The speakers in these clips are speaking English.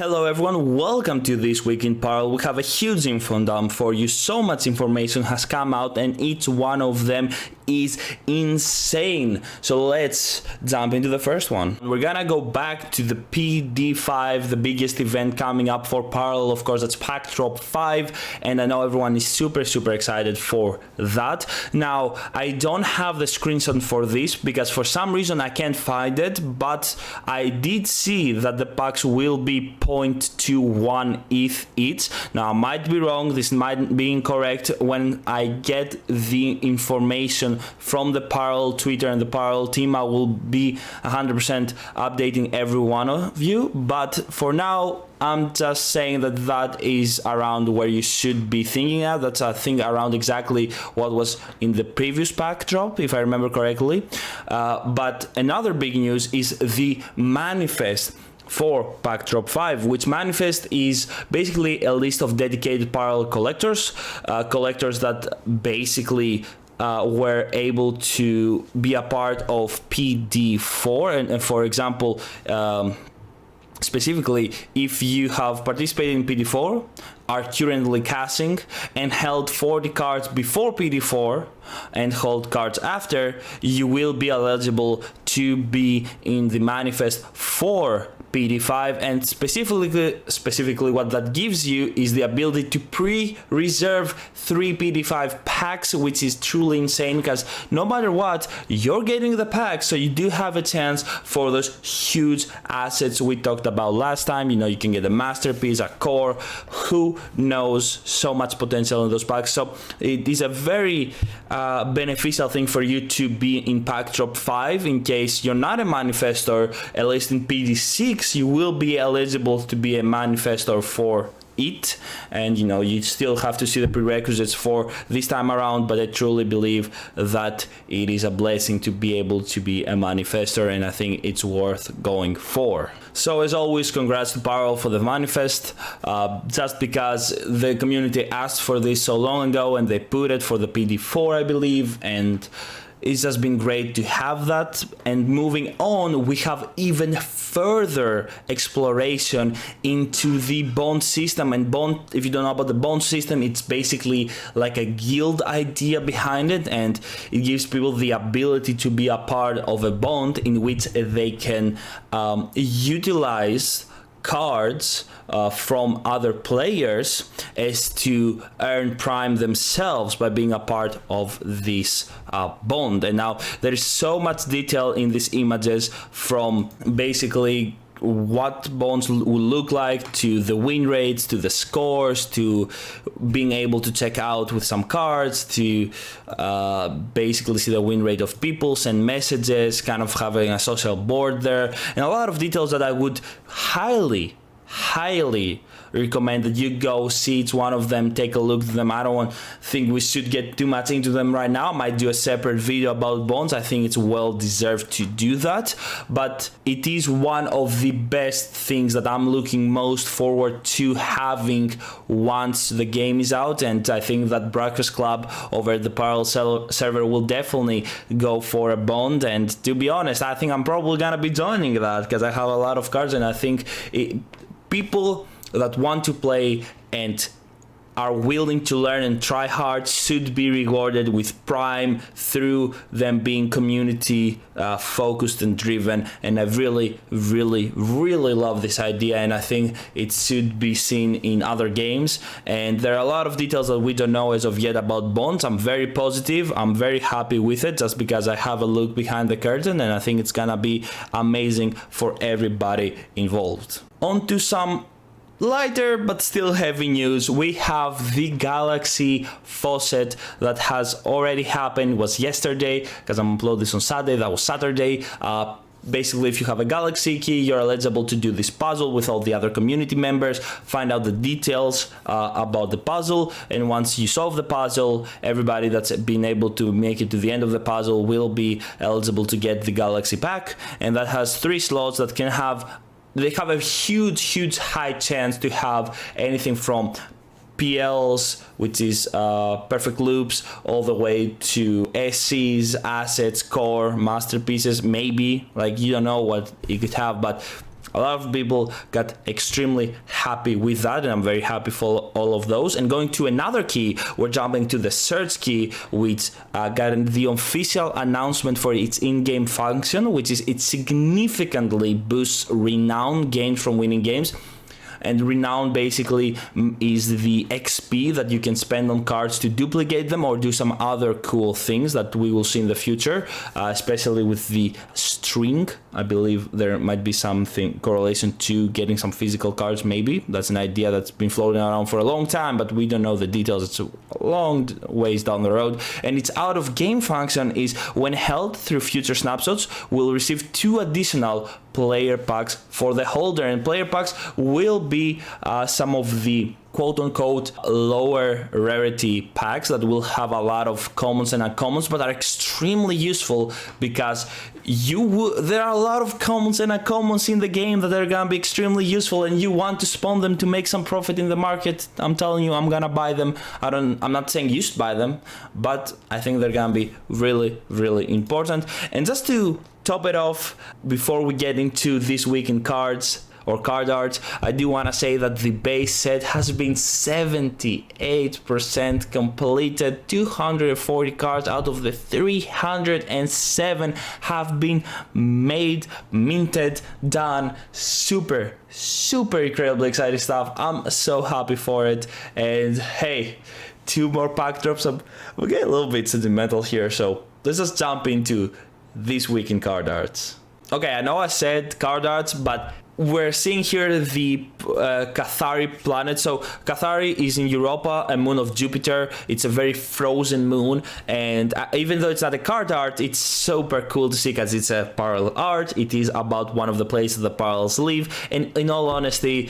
Hello everyone, welcome to This Week in Parallel. We have a huge info dump for you. So much information has come out and each one of them is insane. So let's jump into the first one. We're gonna go back to the PD5, the biggest event coming up for Parallel. Of course, that's Pack Drop 5, and I know everyone is super excited for that. Now, I don't have the screenshot for this because for some reason I can't find it, but I did see that the packs will be 0.21 ETH each. Now, I might be wrong, this might be incorrect. When I get the information from the Parallel Twitter and the Parallel team, I will be 100% updating every one of you, but for now I'm just saying that that is around where you should be thinking at. That's, I think, around exactly what was in the previous pack drop, if I remember correctly. But another big news is the manifest for Pack Drop 5, which manifest is basically a list of dedicated Parallel collectors, collectors that basically were able to be a part of PD4, and for example, specifically, if you have participated in PD4, are currently casting, and held 40 cards before PD4 and hold cards after, you will be eligible to be in the manifest for PD5. And specifically what that gives you is the ability to pre-reserve 3 PD5 packs, which is truly insane because no matter what, you're getting the pack, so you do have a chance for those huge assets we talked about last time. You know, you can get a masterpiece, a core, who knows, so much potential in those packs. So it is a very beneficial thing for you to be in Pack Drop 5. In case you're not a manifestor, at least in PD6 you will be eligible to be a manifestor for it, and you know, you still have to see the prerequisites for this time around, but I truly believe that it is a blessing to be able to be a manifestor, and I think it's worth going for. So as always, congrats to Parallel for the manifest, just because the community asked for this so long ago and they put it for the PD4, I believe, and it's just been great to have that. And moving on, we have even further exploration into the bond system. And bond, if you don't know about the bond system, it's basically like a guild idea behind it, and it gives people the ability to be a part of a bond in which they can utilize cards from other players as to earn prime themselves by being a part of this bond. And now there is so much detail in these images, from basically what bonds will look like, to the win rates, to the scores, to being able to check out with some cards, to basically see the win rate of people, send messages, kind of having a social board there, and a lot of details that I would highly recommend that you go see each one of them, take a look at them. I don't think we should get too much into them right now. I might do a separate video about bonds. I think it's well deserved to do that, but it is one of the best things that I'm looking most forward to having once the game is out, and I think that Breakfast Club over at the Parallel server will definitely go for a bond. And to be honest, I think I'm probably gonna be joining that because I have a lot of cards, and I think people that want to play and are willing to learn and try hard should be rewarded with prime through them being community focused and driven. And I really love this idea, and I think it should be seen in other games. And there are a lot of details that we don't know as of yet about bonds. I'm very positive, I'm very happy with it, just because I have a look behind the curtain, and I think it's gonna be amazing for everybody involved. On to some lighter but still heavy news. We have the Galaxy Faucet that has already happened. It was yesterday, because I'm uploading this on Saturday. That was Saturday. Basically, if you have a Galaxy key, you're eligible to do this puzzle with all the other community members, find out the details about the puzzle, and once you solve the puzzle, everybody that's been able to make it to the end of the puzzle will be eligible to get the Galaxy pack. And that has 3 slots that can have, they have a huge high chance to have anything from PLs, which is perfect loops, all the way to SCs, assets, core, masterpieces, maybe, like, you don't know what you could have, but A lot of people got extremely happy with that, and I'm very happy for all of those. And going to another key, we're jumping to the search key, which got the official announcement for its in-game function, which is it significantly boosts renown gained from winning games. And renown basically is the XP that you can spend on cards to duplicate them or do some other cool things that we will see in the future, especially with the string. I believe there might be something correlation to getting some physical cards, maybe. That's an idea that's been floating around for a long time, but we don't know the details. It's a long ways down the road. And its out of game function is when held through future snapshots, we'll receive 2 additional player packs for the holder, and player packs will be some of the quote-unquote lower rarity packs that will have a lot of commons and uncommons, but are extremely useful because there are a lot of commons and uncommons in the game that are gonna be extremely useful, and you want to spawn them to make some profit in the market. I'm telling you, I'm gonna buy them. I'm not saying you should buy them, but I think they're gonna be really, really important. And just to top it off, before we get into this week in cards or card art, I do want to say that the base set has been 78% completed. 240 cards out of the 307 have been made, minted, done. Super incredibly exciting stuff. I'm so happy for it. And hey, 2 more pack drops. We'll get a little bit sentimental here, so let's just jump into this week in card arts. Okay, I know I said card arts, but we're seeing here the Cathari planet. So Cathari is in Europa, a moon of Jupiter. It's a very frozen moon, and even though it's not a card art, it's super cool to see because it's a parallel art. It is about one of the places the parallels live, and in all honesty,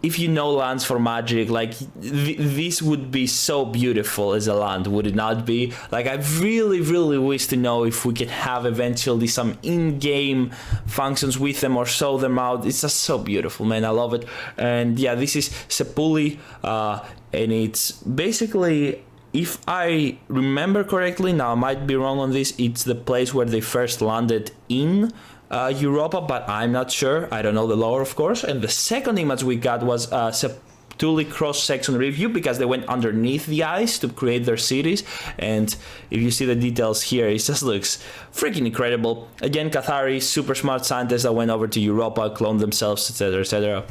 if you know lands for Magic, like this would be so beautiful as a land, would it not be? Like, I really wish to know if we can have eventually some in-game functions with them or show them out. It's just so beautiful, man. I love it. And yeah, this is Sepuli, and it's basically, if I remember correctly, now I might be wrong on this, it's the place where they first landed in Europa, but I'm not sure. I don't know the lore, of course. And the second image we got was Septuli cross-section review, because they went underneath the ice to create their cities. And if you see the details here, it just looks freaking incredible. Again, Cathari, super smart scientists that went over to Europa, cloned themselves, etc., etc.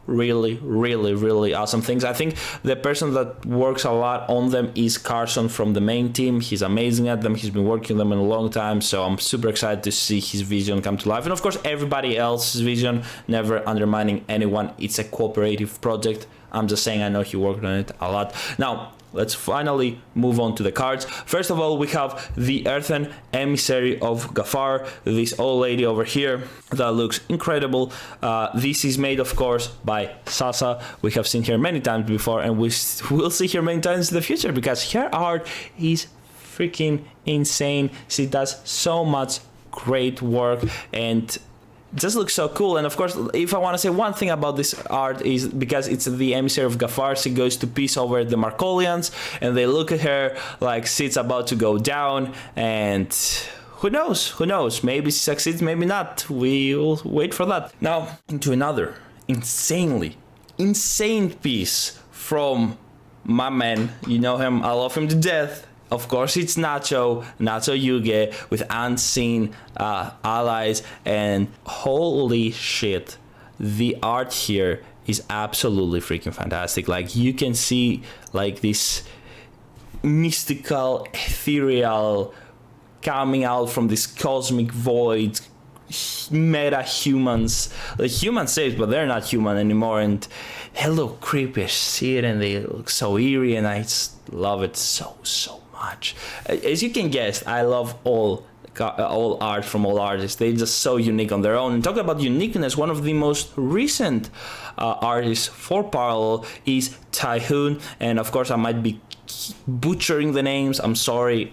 Really awesome things. I think the person that works a lot on them is Carson from the main team. He's amazing at them. He's been working them in a long time, so I'm super excited to see his vision come to life. And of course, everybody else's vision, never undermining anyone. It's a cooperative project. I'm just saying, I know he worked on it a lot. Now, let's finally move on to the cards. First of all, we have the Earthen Emissary of Gafar, this old lady over here that looks incredible. This is made, of course, by Sasa. We have seen her many times before, and we will see her many times in the future because her art is freaking insane. She does so much great work, and it just looks so cool. And of course, if I want to say one thing about this art, is because it's the Emissary of Gafar, she goes to peace over the Markolians, and they look at her like she's about to go down, and who knows, maybe she succeeds, maybe not. We'll wait for that. Now into another insane piece from my man. You know him, I love him to death. Of course, it's Nacho Yuge with Unseen Allies, and holy shit, the art here is absolutely freaking fantastic. Like, you can see like this mystical, ethereal coming out from this cosmic void, meta humans, like human shapes, but they're not human anymore, and they look creepy as shit, and they look so eerie, and I just love it so much. As you can guess, I love all art from all artists. They're just so unique on their own. And talking about uniqueness, one of the most recent artists for Parallel is Tyhoon, and of course I might be butchering the names. I'm sorry.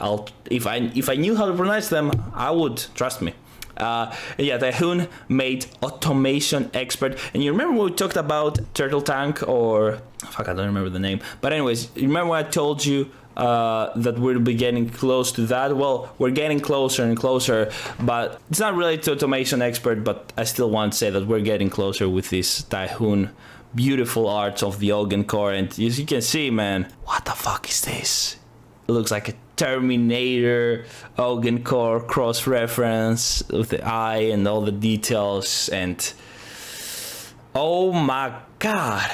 If I knew how to pronounce them, I would, trust me. Yeah, Tyhoon made Automation Expert, and you remember when we talked about Turtle Tank, or fuck, I don't remember the name, but anyways, you remember when I told you that we'll be getting close to that. Well, we're getting closer and closer, but it's not really to automation expert, but I still want to say that we're getting closer with this Typhoon beautiful art of the Ogun core. And as you can see, man, what the fuck is this? It looks like a Terminator Ogun core cross reference with the eye and all the details, and oh my god,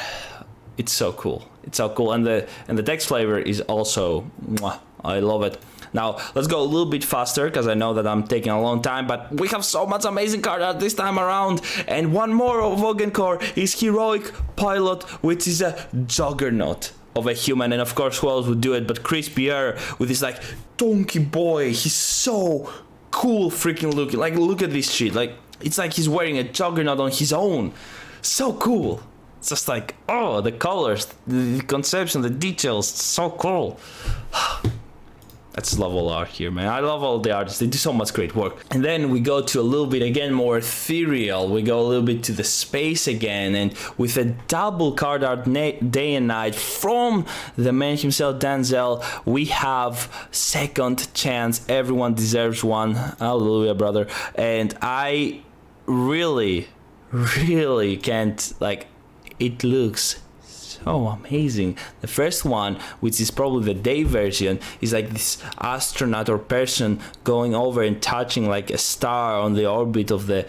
it's so cool. It's so cool, and the text flavor is also mwah, I love it. Now let's go a little bit faster because I know that I'm taking a long time, but we have so much amazing card art this time around. And one more of Ogun core is Heroic Pilot, which is a juggernaut of a human, and of course who else would do it but Chris Pierre with his like donkey boy. He's so cool freaking looking. Like, look at this shit. Like, it's like he's wearing a juggernaut on his own. So cool. It's just like, oh, the colors, the conception, the details, so cool. I just love all art here, man. I love all the artists. They do so much great work. And then we go to a little bit, again, more ethereal. We go a little bit to the space again. And with a double card art day and night from the man himself, Denzel, we have Second Chance. Everyone deserves one. Hallelujah, brother. And I really can't, like, it looks so amazing. The first one, which is probably the day version, is like this astronaut or person going over and touching like a star on the orbit of the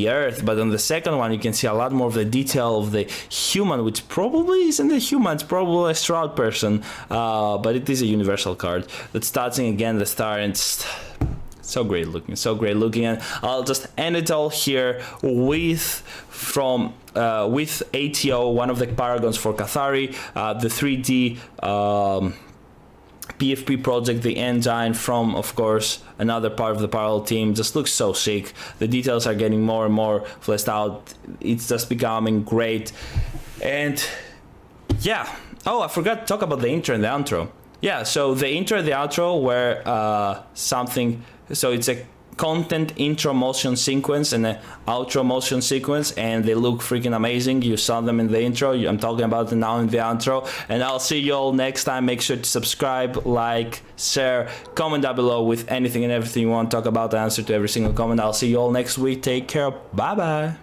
Earth. But on the second one, you can see a lot more of the detail of the human, which probably isn't a human. It's probably a Shroud person, but it is a universal card that's touching again the star, and so great looking. And I'll just end it all here with ATO, one of the paragons for Cathari, the 3D PFP project, the engine from, of course, another part of the parallel team. Just looks so sick. The details are getting more and more fleshed out. It's just becoming great. And yeah, oh, I forgot to talk about the intro and the outro. Yeah, so the intro and the outro were so it's a content intro motion sequence and an outro motion sequence, and they look freaking amazing. You saw them in the intro. I'm talking about them now in the outro, and I'll see you all next time. Make sure to subscribe, like, share, comment down below with anything and everything you want to talk about. I answer to every single comment. I'll see you all next week. Take care. Bye bye.